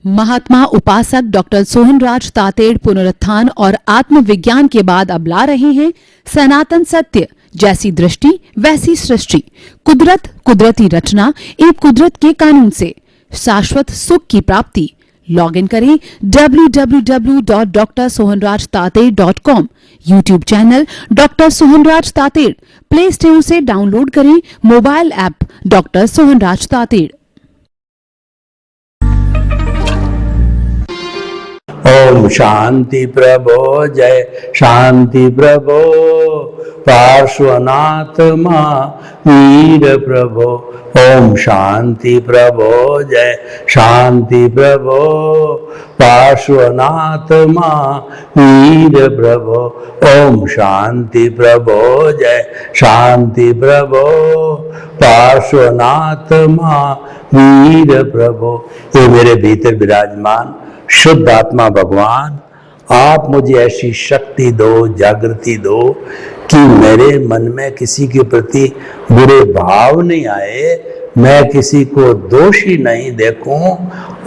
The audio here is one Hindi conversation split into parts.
महात्मा उपासक डॉक्टर सोहनराज तातेड़ पुनरुत्थान और आत्मविज्ञान के बाद अब ला रहे हैं सनातन सत्य, जैसी दृष्टि वैसी सृष्टि, कुदरत, कुदरती रचना एवं कुदरत के कानून से शाश्वत सुख की प्राप्ति। लॉग इन करें www.drsohanrajtated.com, YouTube channel doctor Sohanraj Tated, play store से डाउनलोड करें mobile app doctor Sohanraj Tated. ओम शांति प्रभो, जय शांति प्रभो, पार्श्वनाथ वीर प्रभो। ओम शांति प्रभो, जय शांति प्रभो, पार्श्वनाथ वीर प्रभो। ओम शांति प्रभो, जय शांति प्रभो, पार्श्वनाथ वीर प्रभो। ये मेरे भीतर विराजमान शुद्ध आत्मा भगवान, आप मुझे ऐसी शक्ति दो, जागृति दो कि मेरे मन में किसी के प्रति बुरे भाव नहीं आए, मैं किसी को दोषी नहीं देखूं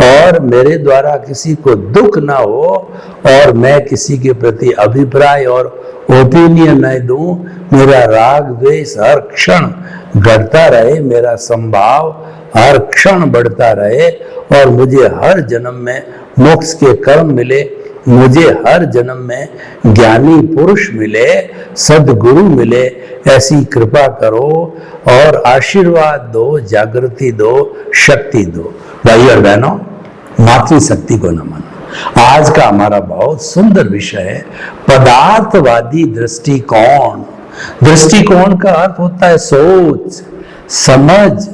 और मेरे द्वारा किसी को दुख ना हो और मैं किसी के प्रति अभिप्राय और ओपिनियन नहीं दूं। मेरा राग द्वेष हर क्षण घटता रहे, मेरा संभाव हर क्षण बढ़ता रहे और मुझे हर जन्म में मोक्ष के कर्म मिले, मुझे हर जन्म में ज्ञानी पुरुष मिले, सद्गुरु मिले। ऐसी कृपा करो और आशीर्वाद दो, जागृति दो, शक्ति दो। भाई और बहनों, मातृशक्ति को नमन। आज का हमारा बहुत सुंदर विषय है पदार्थवादी दृष्टिकोण। दृष्टिकोण का अर्थ होता है सोच, समझ,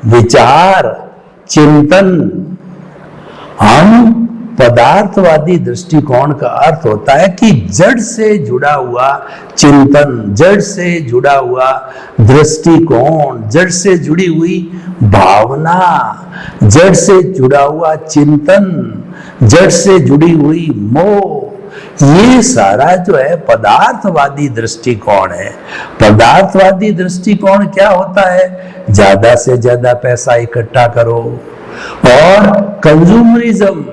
विचार, चिंतन। हम पदार्थवादी दृष्टिकोण का अर्थ होता है कि जड़ से जुड़ा हुआ चिंतन, जड़ से जुड़ा हुआ दृष्टिकोण, जड़ से जुड़ी हुई भावना, जड़ से जुड़ा हुआ चिंतन, जड़ से जुड़ी हुई मोह। ये सारा जो है पदार्थवादी दृष्टिकोण है। पदार्थवादी दृष्टिकोण क्या होता है? ज्यादा से ज्यादा पैसा इकट्ठा करो और कंज्यूमरिज्म,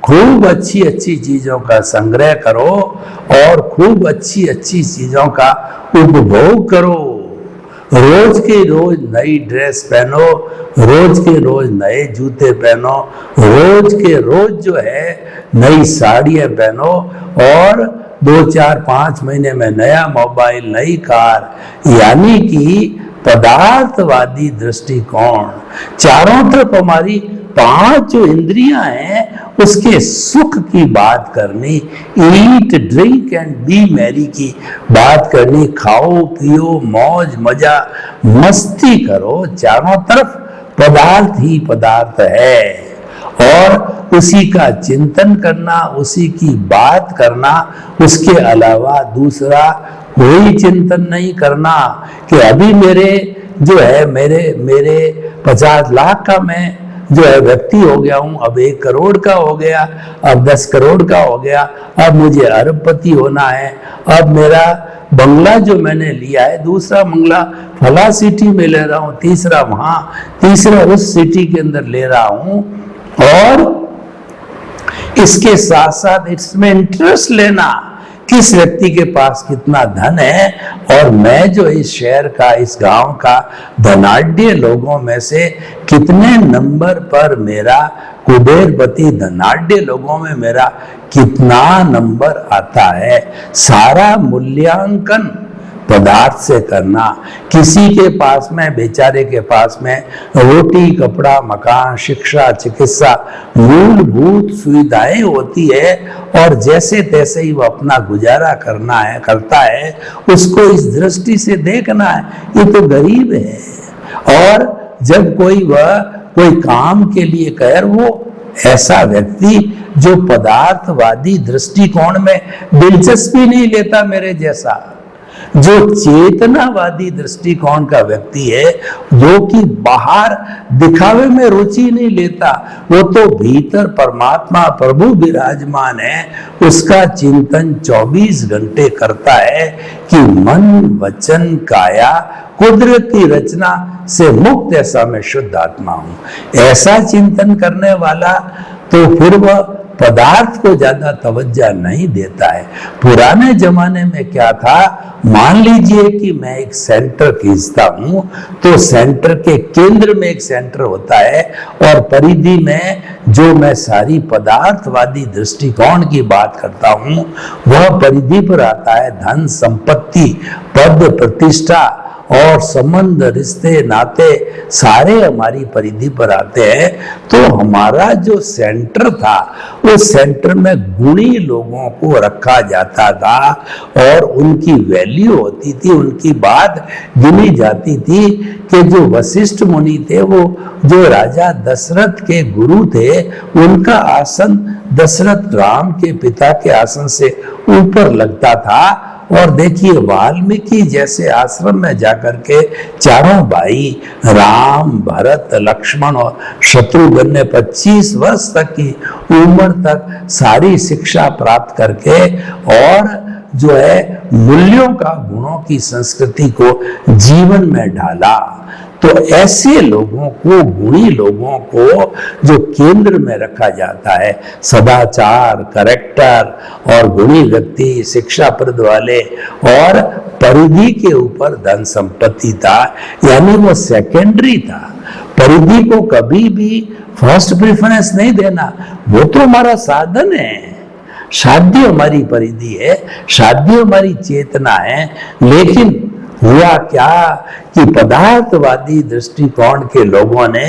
खूब अच्छी अच्छी चीजों का संग्रह करो और खूब अच्छी अच्छी चीजों का उपभोग करो। रोज के रोज नई ड्रेस पहनो, रोज के रोज नए जूते पहनो, रोज के रोज जो है नई साड़ियां पहनो और 2, 4, 5 महीने में नया मोबाइल, नई कार। यानी कि पदार्थवादी दृष्टिकोण। चारों तरफ हमारी 5 जो इंद्रियां हैं उसके सुख की बात करनी, eat drink and B Mary की बात करनी। खाओ पियो, मौज मजा, मस्ती करो। चारों तरफ पदार्थ ही पदार्थ है और उसी का चिंतन करना, उसी की बात करना, उसके अलावा दूसरा कोई चिंतन नहीं करना कि अभी मेरे जो है मेरे 50 लाख का मैं जो है व्यक्ति हो गया हूं, अब 1 करोड़ का हो गया, अब 10 करोड़ का हो गया, अब मुझे अरबपति होना है, अब मेरा बंगला जो मैंने लिया है, दूसरा बंगला फला सिटी में ले रहा हूं, तीसरा वहां, तीसरा उस सिटी के अंदर ले रहा हूं और इसके साथ साथ इसमें इंटरेस्ट लेना, किस व्यक्ति के पास कितना धन है और मैं जो इस शहर का, इस गांव का धनाढ्य लोगों में से कितने नंबर पर मेरा, कुबेरपति धनाढ्य लोगों में मेरा कितना नंबर आता है। सारा मूल्यांकन पदार्थ से करना। किसी के पास में, बेचारे के पास में रोटी, कपड़ा, मकान, शिक्षा, चिकित्सा, मूलभूत सुविधाएं होती है और जैसे तैसे ही वो अपना गुजारा करता है। उसको इस दृष्टि से देखना है, ये तो गरीब है। और जब कोई काम के लिए कहे, वो ऐसा व्यक्ति जो पदार्थवादी दृष्टिकोण में दिलचस्पी नहीं लेता, मेरे जैसा जो चेतनावादी दृष्टिकोण का व्यक्ति है, जो कि बाहर दिखावे में रुचि नहीं लेता, वो तो भीतर परमात्मा प्रभु विराजमान है, उसका चिंतन 24 घंटे करता है कि मन वचन काया कुदरत की रचना से मुक्त ऐसा मैं शुद्ध आत्मा हूं। ऐसा चिंतन करने वाला तो फिर वह पदार्थ को ज्यादा तवज्जो नहीं देता है। पुराने जमाने में क्या था, मान लीजिए कि मैं एक सेंटर खींचता हूं, तो सेंटर के केंद्र में एक सेंटर होता है और परिधि में जो मैं सारी पदार्थवादी दृष्टिकोण की बात करता हूं, वह परिधि पर आता है धन संपत्ति, पद प्रतिष्ठा और संबंध, रिश्ते नाते सारे हमारी परिधि पर आते हैं। तो हमारा जो सेंटर था, उस सेंटर में गुणी लोगों को रखा जाता था और उनकी वैल्यू होती थी, उनकी बात गिनी जाती थी कि जो वशिष्ठ मुनि थे, वो जो राजा दशरथ के गुरु थे, उनका आसन दशरथ राम के पिता के आसन से ऊपर लगता था। और देखिए, वाल्मीकि जैसे आश्रम में जाकर के चारों भाई राम, भरत, लक्ष्मण और शत्रुघ्न ने 25 वर्ष तक की उम्र तक सारी शिक्षा प्राप्त करके और जो है मूल्यों का, गुणों की संस्कृति को जीवन में ढाला। तो ऐसे लोगों को, गुणी लोगों को जो केंद्र में रखा जाता है, सदाचार, कैरेक्टर और गुणी व्यक्ति, शिक्षाप्रद वाले, और परिधि के ऊपर धन संपत्ति था, यानी वो सेकेंडरी था। परिधि को कभी भी फर्स्ट प्रेफरेंस नहीं देना, वो तो हमारा साधन है। शादी हमारी परिधि है, शादी हमारी चेतना है, लेकिन हुआ क्या कि पदार्थवादी दृष्टिकोण के लोगों ने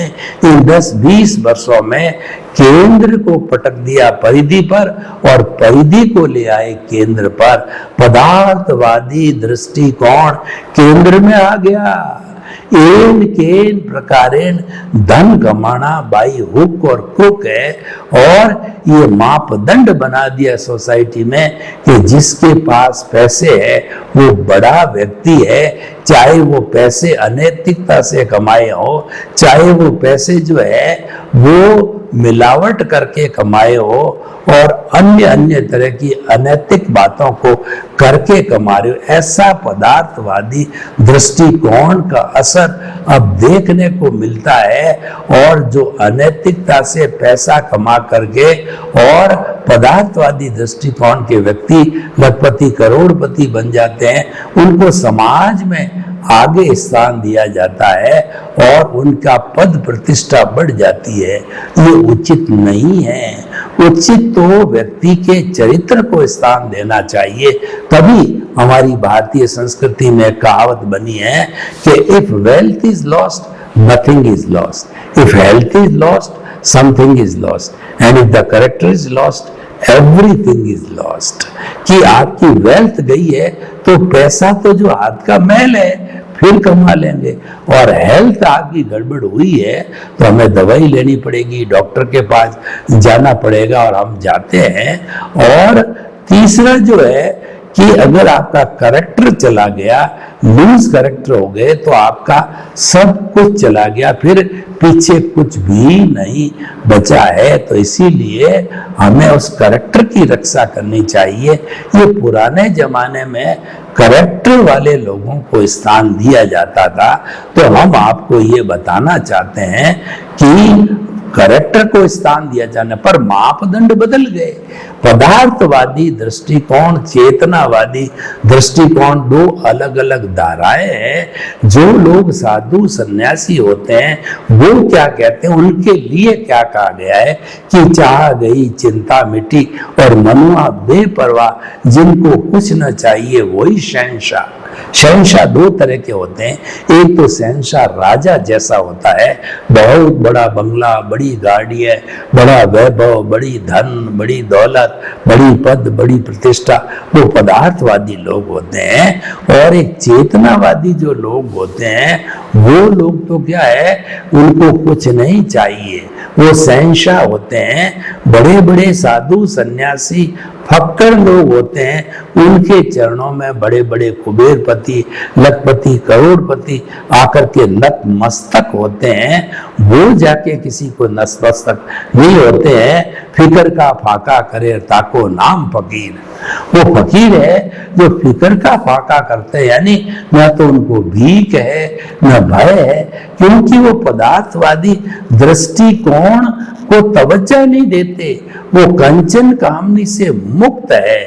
इन 10-20 वर्षों में केंद्र को पटक दिया परिधि पर और परिधि को ले आए केंद्र पर। पदार्थवादी दृष्टिकोण केंद्र में आ गया। एन केन प्रकारेण धन कमाना बाई हुक और क्रुक है, और ये मापदंड बना दिया सोसाइटी में कि जिसके पास पैसे है वो बड़ा व्यक्ति है, चाहे वो पैसे अनैतिकता से कमाए हो, चाहे वो पैसे जो है वो मिलावट करके कमाए हो और अन्य अन्य तरह की अनैतिक बातों को करके कमा रहे हो। ऐसा पदार्थवादी दृष्टिकोण का असर अब देखने को मिलता है। और जो अनैतिकता से पैसा कमा करके और पदार्थवादी दृष्टिकोण के व्यक्ति लखपति, करोड़पति बन जाते हैं, उनको समाज में आगे स्थान दिया जाता है और उनका पद प्रतिष्ठा बढ़ जाती है। ये उचित नहीं है। उचित तो व्यक्ति के चरित्र को स्थान देना चाहिए। तभी हमारी भारतीय संस्कृति में कहावत बनी है कि if wealth is lost nothing is lost, if health is lost something is lost, and if the character is lost everything is lost. कि आपकी वेल्थ गई है तो पैसा तो जो हाथ का मैल है फिर कमा लेंगे, और हेल्थ आपकी गड़बड़ हुई है तो हमें दवाई लेनी पड़ेगी, डॉक्टर के पास जाना पड़ेगा, और हम जाते हैं। और तीसरा जो है कि अगर आपका कैरेक्टर चला गया, लूज कैरेक्टर हो गए, तो आपका सब कुछ चला गया, फिर पीछे कुछ भी नहीं बचा है। तो इसीलिए हमें उस कैरेक्टर की रक्षा करनी चाहिए। ये पुराने जमाने में कैरेक्टर वाले लोगों को स्थान दिया जाता था, तो हम आपको ये बताना चाहते हैं कि कैरेक्टर को स्थान दिया जाने पर मापदंड बदल गए। पदार्थवादी दृष्टिकोण, चेतनावादी दृष्टिकोण, दो अलग अलग धाराएं हैं। जो लोग साधु सन्यासी होते हैं वो क्या कहते हैं, उनके लिए क्या कहा गया है कि चाह गई चिंता मिटी और मनुआ बेपरवाह, जिनको कुछ न चाहिए वही शहंशाह। शहंशाह दो तरह के होते हैं। एक तो शहंशाह राजा जैसा होता है, बहुत बड़ा बंगला, बड़ी गाड़ी है, बड़ा वैभव, बड़ी धन, बड़ी दौलत, बड़ी पद, बड़ी प्रतिष्ठा, वो पदार्थवादी लोग होते हैं। और एक चेतनावादी जो लोग होते हैं, वो लोग तो क्या है, उनको कुछ नहीं चाहिए, वो शहंशाह होते हैं। बड़े बड़े साधु सन्यासी फक्कर लोग होते हैं, उनके चरणों में बड़े बड़े कुबेरपति, लखपति, करोड़पति आकर के नतमस्तक होते हैं। वो जाके किसी को नतमस्तक नहीं होते हैं, फिक्र का फाका करे ताको नाम फकीर। वो फकीर है जो फिक्र का फाका करते हैं, यानी न तो उनको भीख है न भय है, क्योंकि वो पदार्थवादी दृष्टिकोण को तवज्जो नहीं देते। वो कंचन कामनी से मुक्त है।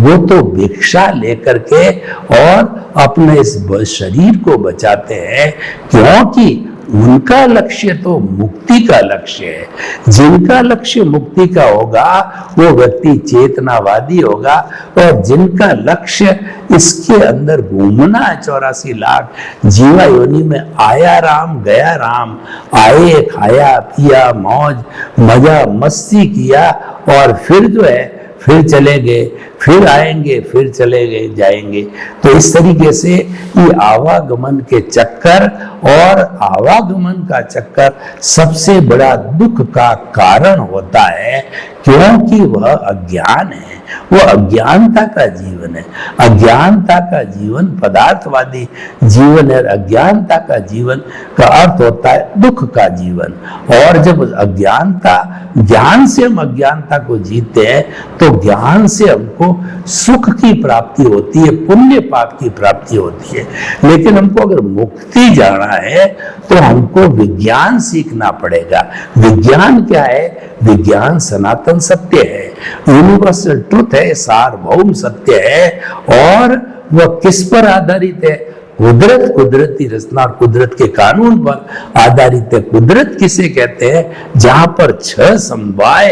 वो तो भिक्षा लेकर के और अपने इस शरीर को बचाते हैं, क्योंकि उनका लक्ष्य तो मुक्ति का लक्ष्य है। जिनका लक्ष्य मुक्ति का होगा वो व्यक्ति चेतनावादी होगा, और जिनका लक्ष्य इसके अंदर घूमना है 84 लाख जीवा योनि में, आया राम गया राम, आए खाया पिया मौज मजा मस्ती किया और फिर जो है फिर चले गए, फिर आएंगे, फिर चले गए जाएंगे। तो इस तरीके से ये आवागमन के चक्कर, और आवागमन का चक्कर सबसे बड़ा दुख का कारण होता है, क्योंकि वह अज्ञान है, वो अज्ञानता का जीवन है। अज्ञानता का जीवन पदार्थवादी जीवन है। अज्ञानता का जीवन का अर्थ होता है दुख का जीवन। और जब अज्ञानता, ज्ञान से हम अज्ञानता को जीते हैं तो ज्ञान से हमको सुख की प्राप्ति होती है, पुण्य पाप की प्राप्ति होती है। लेकिन हमको अगर मुक्ति जाना है तो हमको विज्ञान सीखना पड़ेगा। विज्ञान क्या है? विज्ञान सनातन सत्य है, यूनिवर्सल ट्रुथ है, सार्वभौम सत्य है। और वह किस पर आधारित है? कुदरत, कुदरती रचना और कुदरत के कानून पर आधारित है। कुदरत किसे कहते हैं? जहां पर 6 समवाय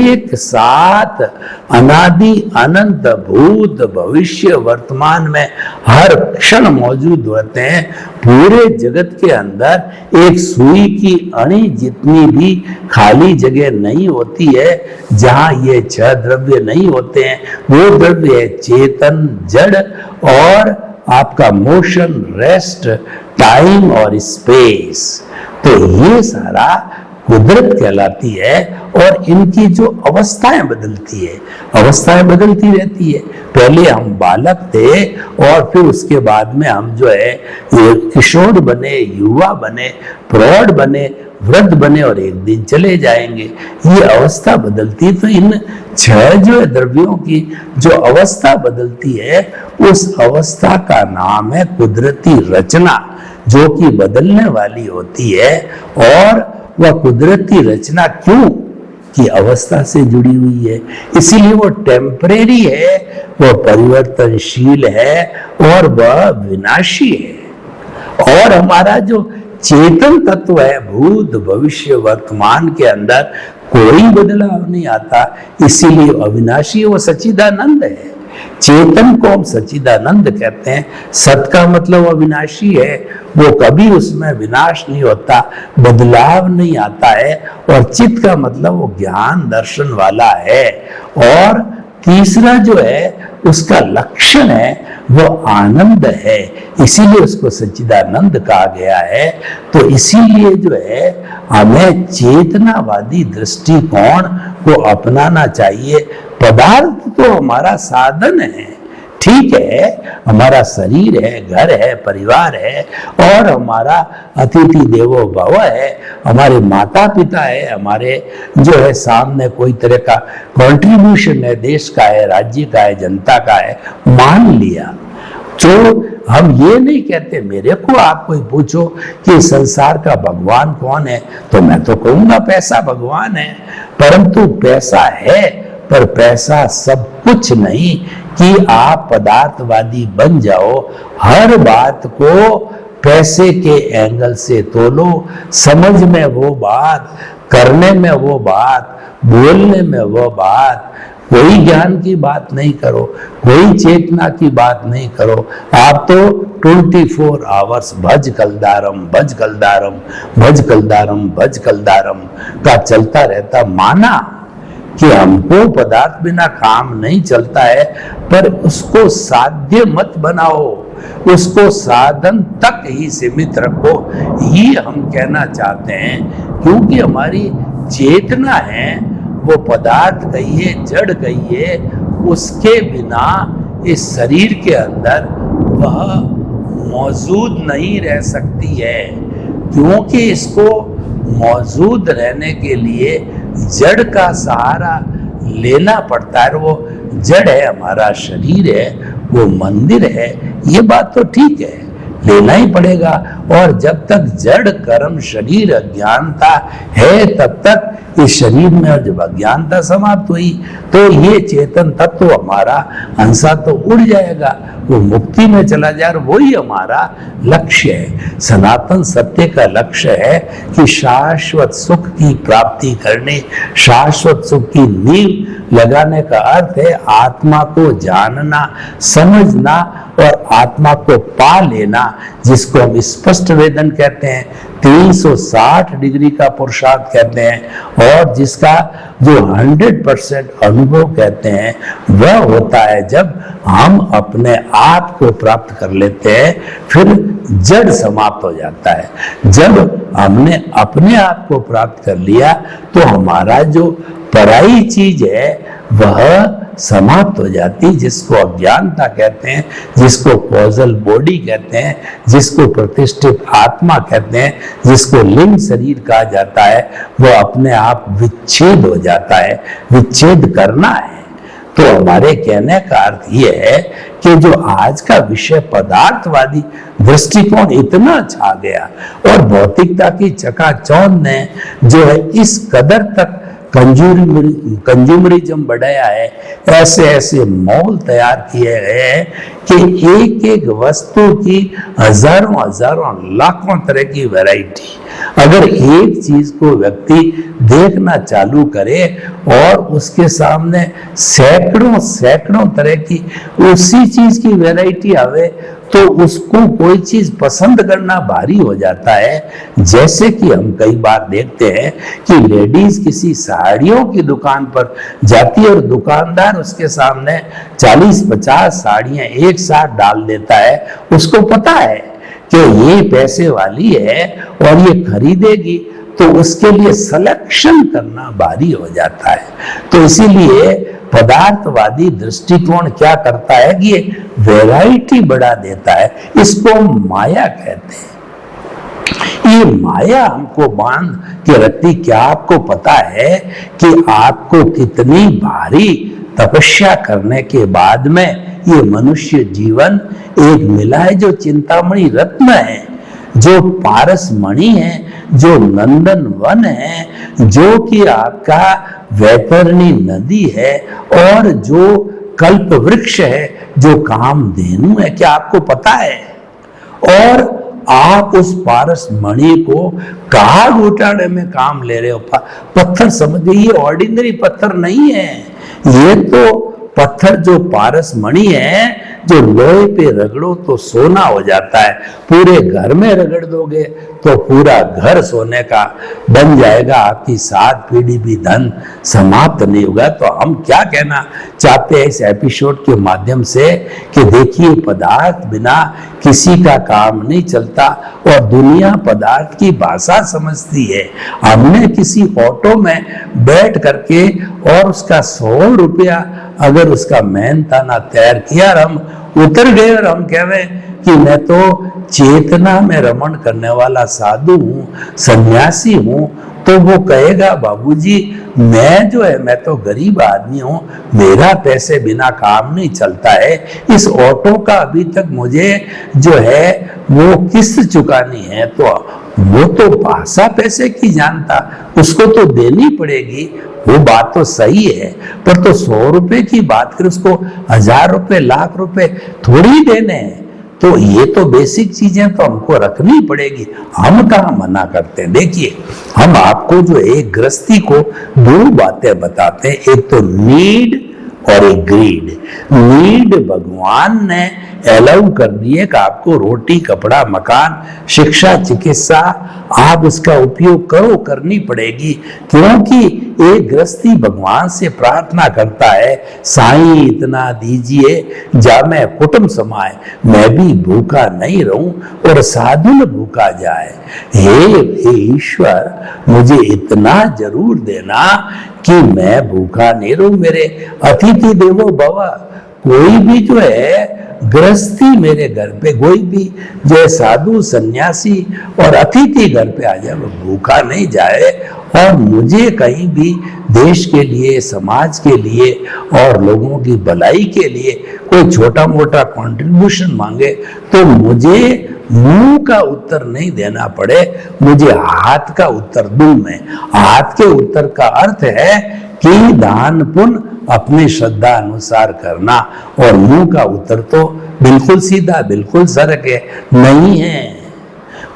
एक साथ अनादि अनंत भूत भविष्य वर्तमान में हर क्षण मौजूद होते हैं। पूरे जगत के अंदर एक सुई की अणी जितनी भी खाली जगह नहीं होती है जहां ये 6 द्रव्य नहीं होते हैं। वो द्रव्य है चेतन, जड़ और आपका मोशन, रेस्ट, टाइम और स्पेस। तो ये सारा कुदरत कहलाती है। और इनकी जो अवस्थाएं बदलती है, अवस्थाएं बदलती रहती है। पहले हम बालक थे और फिर उसके बाद में हम जो है किशोर बने, युवा बने, प्रौढ़ बने, वृद्ध बने और एक दिन चले जाएंगे। ये अवस्था बदलती है। तो इन 6 जो द्रव्यों की जो अवस्था बदलती है, उस अवस्था का नाम है कुदरती रचना, जो कि बदलने वाली होती है। और वह कुदरती रचना क्यों? की अवस्था से जुड़ी हुई है, इसीलिए वो टेम्परेरी है, वह परिवर्तनशील है और वह विनाशी है। और हमारा जो चेतन तत्व है, भूत भविष्य वर्तमान के अंदर कोई बदलाव नहीं आता, इसीलिए अविनाशी, वो सच्चिदानंद है। चेतन को हम सच्चिदानंद कहते हैं। सत का मतलब अविनाशी है, वो कभी उसमें विनाश नहीं होता, बदलाव नहीं आता है। और चित्त का मतलब वो ज्ञान दर्शन वाला है। और तीसरा जो है उसका लक्षण है वो आनंद है, इसीलिए उसको सच्चिदानंद कहा गया है। तो इसीलिए जो है हमें चेतनावादी दृष्टिकोण को अपनाना चाहिए। पदार्थ तो हमारा साधन है, ठीक है, हमारा शरीर है, घर है, परिवार है, और हमारा अतिथि देवो भव है, हमारे माता पिता है, हमारे जो है सामने कोई तरह का कंट्रीब्यूशन है, देश का है, राज्य का है, जनता का है, मान लिया। तो हम ये नहीं कहते, मेरे को आप कोई पूछो कि संसार का भगवान कौन है, तो मैं तो कहूंगा पैसा भगवान है। परंतु पैसा है, पर पैसा सब कुछ नहीं कि आप पदार्थवादी बन जाओ, हर बात को पैसे के एंगल से तोलो, समझ में वो बात, करने में वो बात, बोलने में वो बात। कोई ज्ञान की बात नहीं करो, कोई चेतना की बात नहीं करो। आप तो 24 आवर्स भज कलदारम भज कलदारम भज कलदारम भज कलदारम का चलता रहता। माना कि हमको पदार्थ बिना काम नहीं चलता है, पर उसको साध्य मत बनाओ, उसको साधन तक ही सीमित रखो, ये हम कहना चाहते हैं। क्योंकि हमारी चेतना है वो पदार्थ कहिए, जड़ कहिए, उसके बिना इस शरीर के अंदर वह मौजूद नहीं रह सकती है। क्योंकि इसको मौजूद रहने के लिए जड़ का सहारा लेना पड़ता है। वो जड़ है, हमारा शरीर है, वो मंदिर है, ये बात तो ठीक है, लेना ही पड़ेगा। और जब तक जड़ कर्म शरीर अज्ञानता है तब तक इस शरीर में जब अज्ञानता समाप्त हुई तो ये चेतन तत्व तो हमारा अंशा तो उड़ जाएगा, वो मुक्ति में चला जाए। वही हमारा लक्ष्य है। सनातन सत्य का लक्ष्य है कि शाश्वत सुख की प्राप्ति करने, शाश्वत सुख की नींव लगाने का अर्थ है आत्मा को जानना, समझना और आत्मा को पा लेना, जिसको हम स्पष्ट वेदन कहते हैं, 360 डिग्री का पुरुषार्थ कहते हैं, और जिसका जो 100% अनुभव कहते हैं, वह होता है जब हम अपने आप को प्राप्त कर लेते हैं, फिर जड़ समाप्त हो जाता है। जब हमने अपने आप को प्राप्त कर लिया तो हमारा जो पराई चीज है वह समाप्त हो जाती, जिसको अज्ञानता कहते हैं, जिसको कॉजल बॉडी कहते हैं, जिसको प्रतिष्ठित आत्मा कहते हैं, जिसको लिंग शरीर कहा जाता है, वह अपने आप विच्छेद हो जाता है। विच्छेद करना है। तो हमारे कहने का अर्थ यह है कि जो आज का विषय पदार्थवादी दृष्टिकोण इतना छा गया और भौतिकता की चकाचौंध ने जो है इस कदर तक कंज्यूमरिज्म बढ़ाया है, ऐसे ऐसे मॉल तैयार किए गए हैं कि एक एक वस्तु की हजारों हजारों लाखों तरह की वैरायटी। अगर एक चीज को व्यक्ति देखना चालू करे और उसके सामने सैकड़ों सैकड़ों तरह की उसी चीज की वैरायटी आवे तो उसको कोई चीज पसंद करना भारी हो जाता है। जैसे कि हम कई बार देखते हैं कि लेडीज किसी साड़ियों की दुकान पर जाती है और दुकानदार उसके सामने 40-50 साड़ियां एक साथ डाल देता है। उसको पता है कि ये पैसे वाली है और ये खरीदेगी, तो उसके लिए सिलेक्शन करना भारी हो जाता है। तो इसीलिए पदार्थवादी दृष्टिकोण क्या करता है कि ये वैरायटी बढ़ा देता है। इसको माया कहते हैं। ये माया हमको बांध के रखती। क्या आपको पता है कि आपको कितनी भारी तपस्या करने के बाद में ये मनुष्य जीवन एक मिला है, जो चिंतामणि रत्न है, जो पारस मणि है, जो नंदन वन है, जो कि आपका वैतरणी नदी है, और जो कल्प वृक्ष है, जो कामधेनु है। क्या आपको पता है? और आप उस पारस मणि को काग उठाने में काम ले रहे हो। पत्थर समझिए, ये ऑर्डिनरी पत्थर नहीं है। ये तो पत्थर जो पारस मणि है, जो लोहे पे रगड़ो तो सोना हो जाता है, पूरे घर में रगड़ दोगे तो पूरा घर सोने का बन जाएगा। आपकी 7 पीढ़ी भी धन समाप्त नहीं होगा। तो हम क्या कहना चाहते हैं इस एपिसोड के माध्यम से कि देखिए, पदार्थ बिना किसी का काम नहीं चलता और दुनिया पदार्थ की भाषा समझती है। हमने किसी ऑटो में बैठ करके और उसका 100 रुपया अगर उसका मेहनताना तैयार किया और हम उतर गए और हम कह रहे कि मैं तो चेतना में रमण करने वाला साधु हूँ, सन्यासी हूँ, तो वो कहेगा बाबूजी मैं जो है मैं तो गरीब आदमी हूँ, मेरा पैसे बिना काम नहीं चलता है। इस ऑटो का अभी तक मुझे जो है वो किस्त चुकानी है। तो वो तो भाषा पैसे की जानता, उसको तो देनी पड़ेगी। वो बात तो सही है, पर तो 100 रुपए की बात कर, उसको 1000 रुपए, लाख रुपए थोड़ी देने हैं। तो ये तो बेसिक चीजें तो हमको रखनी पड़ेगी। हम कहाँ मना करते हैं? देखिए, हम आपको जो एक गृहस्थी को 2 बातें बताते हैं, एक तो नीड और एक ग्रीड। नीड भगवान ने अलाउ कर दिए कि आपको रोटी, कपड़ा, मकान, शिक्षा, चिकित्सा आप उसका उपयोग करो, करनी पड़ेगी, क्योंकि एक गृहस्थी भगवान से प्रार्थना करता है, साईं इतना दीजिए जा मैं कुटुंब समाए, मैं भी भूखा नहीं रहूं और साधु न भूखा जाए। हे ईश्वर, मुझे इतना जरूर देना कि मैं भूखा नहीं रहूं। मेरे अतिथि देवो भव, कोई भी जो है गृहस्थी मेरे घर पे, कोई भी जो है साधु सन्यासी और अतिथि घर पे आ जाए, वो भूखा नहीं जाए। और मुझे कहीं भी देश के लिए, समाज के लिए और लोगों की भलाई के लिए कोई छोटा मोटा कंट्रीब्यूशन मांगे तो मुझे मुंह का उत्तर नहीं देना पड़े, मुझे हाथ का उत्तर दूं मैं। हाथ के उत्तर का अर्थ है कि दान पुण्य अपनी श्रद्धा अनुसार करना, और मुंह का उत्तर तो बिल्कुल सीधा, बिल्कुल सरक है, नहीं है।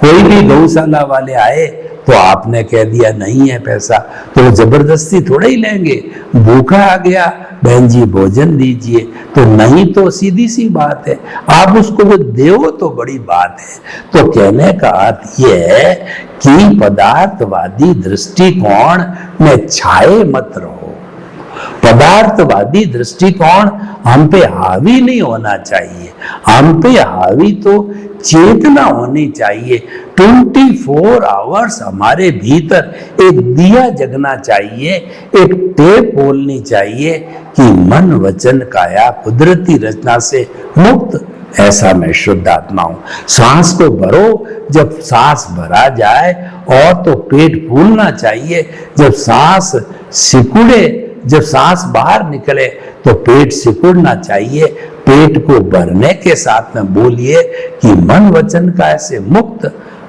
कोई भी गौशाला वाले आए तो आपने कह दिया नहीं है पैसा, तो वो जबरदस्ती थोड़ा ही लेंगे। भूखा आ गया, बहन जी भोजन दीजिए, तो नहीं तो सीधी सी बात है, आप उसको वो देवो तो बड़ी बात है। तो कहने का अर्थ ये है कि पदार्थवादी दृष्टिकोण में छाए मत रहो। पदार्थवादी दृष्टिकोण हम पे हावी नहीं होना चाहिए, हम पे हावी तो चेतना होनी चाहिए। 24 आवर्स हमारे भीतर एक दिया जगना चाहिए, एक टेप बोलनी चाहिए कि मन वचन काया कुदरती रचना से मुक्त, ऐसा मैं शुद्ध आत्मा हूं। सांस को भरो, जब सांस भरा जाए, और तो पेट फूलना चाहिए। जब सांस सिकुड़े, जब सांस बाहर निकले तो पेट सिकुड़ना चाहिए। पेट को भरने के साथ में बोलिए कि मन वचन का ऐसे मुक्त,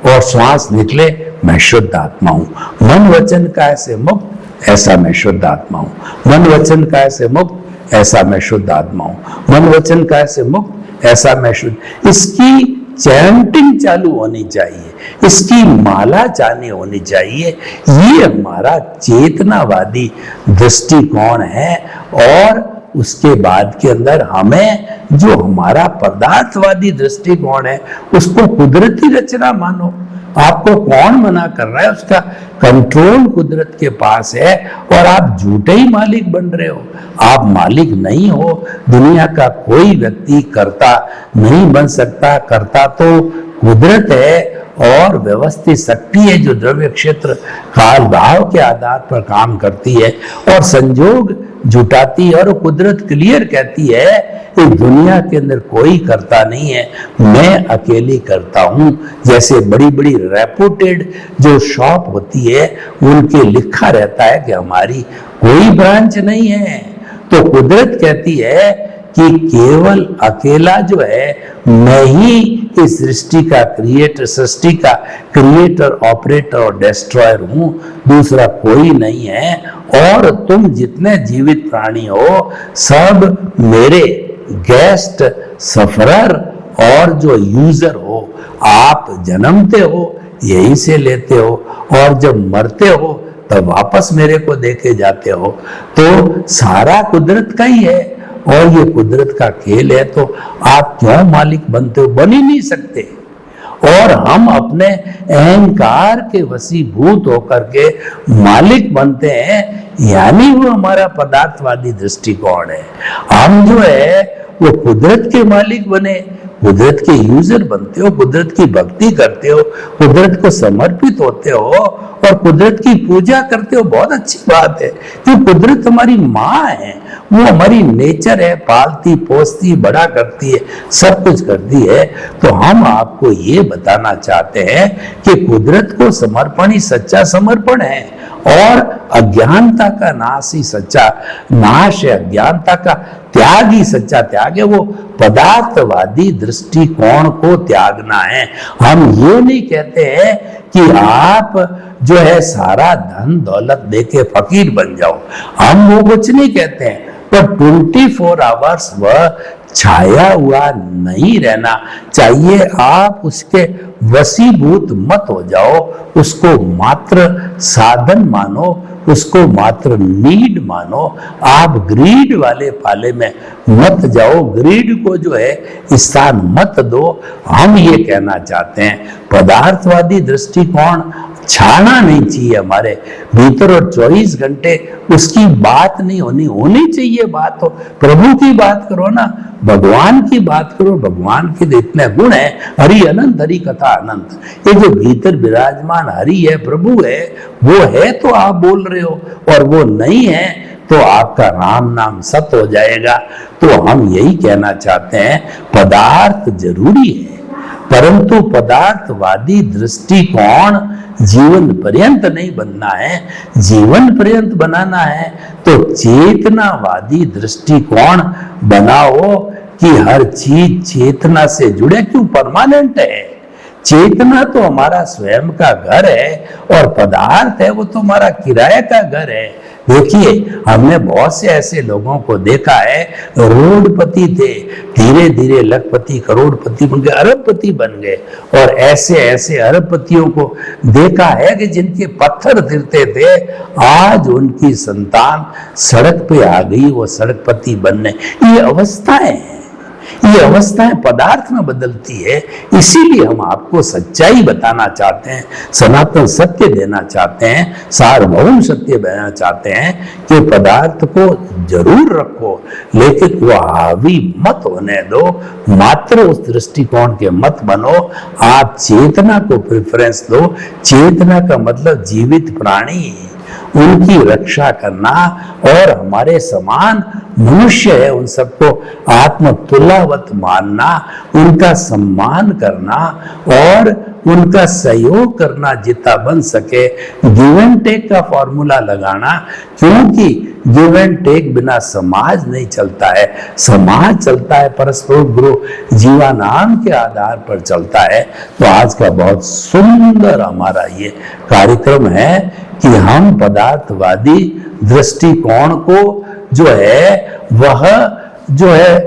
और श्वास निकले मैं शुद्ध आत्मा हूं। मन वचन का ऐसे मुक्त, ऐसा मैं शुद्ध आत्मा हूं। मन वचन का ऐसे मुक्त, ऐसा मैं शुद्ध आत्मा हूं। मन वचन का ऐसे मुक्त, ऐसा मैं शुद्ध। इसकी चैंटिंग चालू होनी चाहिए, इसकी माला चाहनी होनी चाहिए। ये हमारा चेतनावादी दृष्टिकोण है। और उसके बाद के अंदर हमें जो हमारा पदार्थवादी दृष्टिकोण है उसको कुदरती रचना मानो। आपको कौन मना कर रहा है? उसका कंट्रोल कुदरत के पास है, और आप झूठे ही मालिक बन रहे हो। आप मालिक नहीं हो। दुनिया का कोई व्यक्ति कर्ता नहीं बन सकता। कर्ता तो कुदरत है, और व्यवस्थित शक्ति है जो द्रव्य क्षेत्र काल भाव के आधार पर काम करती है और संजोग जुटाती है। और कुदरत क्लियर कहती है कि दुनिया के अंदर कोई करता नहीं है, मैं अकेली करता हूं। जैसे बड़ी बड़ी रेपुटेड जो शॉप होती है उनके लिखा रहता है कि हमारी कोई ब्रांच नहीं है। तो कुदरत कहती है कि केवल अकेला जो है मैं ही इस सृष्टि का क्रिएटर, सृष्टि का क्रिएटर, ऑपरेटर और डिस्ट्रॉयर हूं, दूसरा कोई नहीं है। और तुम जितने जीवित प्राणी हो सब मेरे गेस्ट, सफरर और जो यूजर हो। आप जन्मते हो यहीं से लेते हो, और जब मरते हो तब वापस मेरे को देके जाते हो। तो सारा कुदरत का ही है, और ये कुदरत का खेल है। तो आप क्यों मालिक बनते हो? बन ही नहीं सकते। और हम अपने अहंकार के वशीभूत होकर के मालिक बनते हैं, यानी वो हमारा पदार्थवादी दृष्टिकोण है। हम जो है वो कुदरत के मालिक बने, कुदरत के यूजर बनते हो, कुदरत की भक्ति करते हो, कुदरत को समर्पित होते हो और कुदरत की पूजा करते हो। बहुत अच्छी बात है कि कुदरत हमारी माँ है, वो हमारी नेचर है, पालती पोसती बड़ा करती है, सब कुछ करती है। तो हम आपको ये बताना चाहते हैं कि कुदरत को समर्पण ही सच्चा समर्पण है, और अज्ञानता का नाश ही सच्चा नाश है, अज्ञानता का त्याग ही सच्चा त्याग है। वो पदार्थवादी दृष्टिकोण को त्यागना है। हम ये नहीं कहते हैं कि आप जो है सारा धन दौलत देके फकीर बन जाओ, हम वो कुछ नहीं कहते हैं। पर 24 आवर्स वह छाया हुआ नहीं रहना चाहिए। आप उसके वशीभूत मत हो जाओ, उसको मात्र साधन मानो, उसको मात्र नीड मानो। आप ग्रीड वाले पाले में मत जाओ, ग्रीड को जो है स्थान मत दो। हम ये कहना चाहते हैं पदार्थवादी दृष्टिकोण छाना नहीं चाहिए हमारे भीतर, और 24 घंटे उसकी बात नहीं होनी चाहिए। बात हो प्रभु की बात करो ना, भगवान की बात करो। भगवान के इतने गुण है, हरि अनंत, हरि कथा अनंत। ये जो भीतर विराजमान हरि है, प्रभु है, वो है तो आप बोल रहे हो, और वो नहीं है तो आपका राम नाम सत्य हो जाएगा। तो हम यही कहना चाहते हैं, पदार्थ जरूरी है, परंतु पदार्थवादी दृष्टिकोण जीवन पर्यंत नहीं बनना है। जीवन पर्यंत बनाना है तो चेतनावादी दृष्टिकोण बनाओ कि हर चीज चेतना से जुड़े, क्यों परमानेंट है। चेतना तो हमारा स्वयं का घर है और पदार्थ है वो तो हमारा किराए का घर है। देखिए, हमने बहुत से ऐसे लोगों को देखा है, रोडपति थे, धीरे धीरे लखपति, करोड़पति बन गए, अरबपति बन गए। और ऐसे ऐसे अरबपतियों को देखा है कि जिनके पत्थर गिरते थे, आज उनकी संतान सड़क पे आ गई, वो सड़कपति बनने। ये अवस्थाएं हैं, ये अवस्थाएं पदार्थ में बदलती है। इसीलिए हम आपको सच्चाई बताना चाहते हैं, सनातन सत्य देना चाहते हैं, सार्वभौम सत्य देना चाहते हैं कि पदार्थ को जरूर रखो, लेकिन वो हावी मत होने दो, मात्र उस दृष्टिकोण के मत बनो। आप चेतना को प्रेफरेंस दो। चेतना का मतलब जीवित प्राणी, उनकी रक्षा करना, और हमारे समान मनुष्य है उन सबको आत्मतुल्यवत मानना, उनका सम्मान करना और उनका सहयोग करना जितना बन सके। गिव एंड टेक का फॉर्मूला लगाना, क्योंकि गिव एंड टेक बिना समाज नहीं चलता है। समाज चलता है परस्पर गुरु जीवानाम के आधार पर चलता है। तो आज का बहुत सुंदर हमारा ये कार्यक्रम है कि हम पदार्थवादी दृष्टिकोण को जो है वह जो है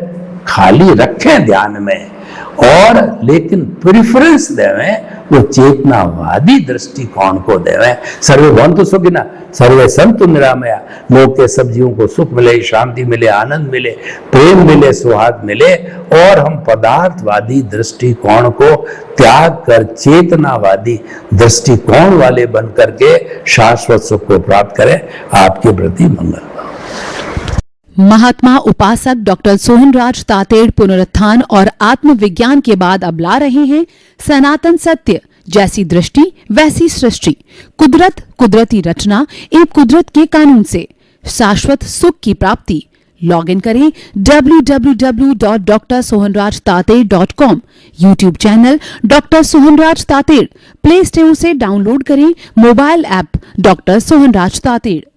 खाली रखें ध्यान में, और लेकिन प्रेफरेंस देवें वो चेतनावादी दृष्टिकोण को देवें। सर्वे भवन्तु सुखिनः, सर्वे सन्तु निरामया। लोक के सब जीवों को सुख मिले, शांति मिले, आनंद मिले, प्रेम मिले, सुहाग मिले, और हम पदार्थवादी दृष्टिकोण को त्याग कर चेतनावादी दृष्टिकोण वाले बन करके शाश्वत सुख को प्राप्त करें। आपके प्रति मंगल। महात्मा उपासक डॉक्टर सोहनराज तातेड़ पुनरुत्थान और आत्मविज्ञान के बाद अब ला रहे हैं सनातन सत्य, जैसी दृष्टि वैसी सृष्टि, कुदरत कुदरती रचना एवं कुदरत के कानून से शाश्वत सुख की प्राप्ति। लॉग इन करें www.drsohanrajtated.com, YouTube channel doctor Sohanraj Tated, play store से डाउनलोड करें mobile app doctor Sohanraj Tated.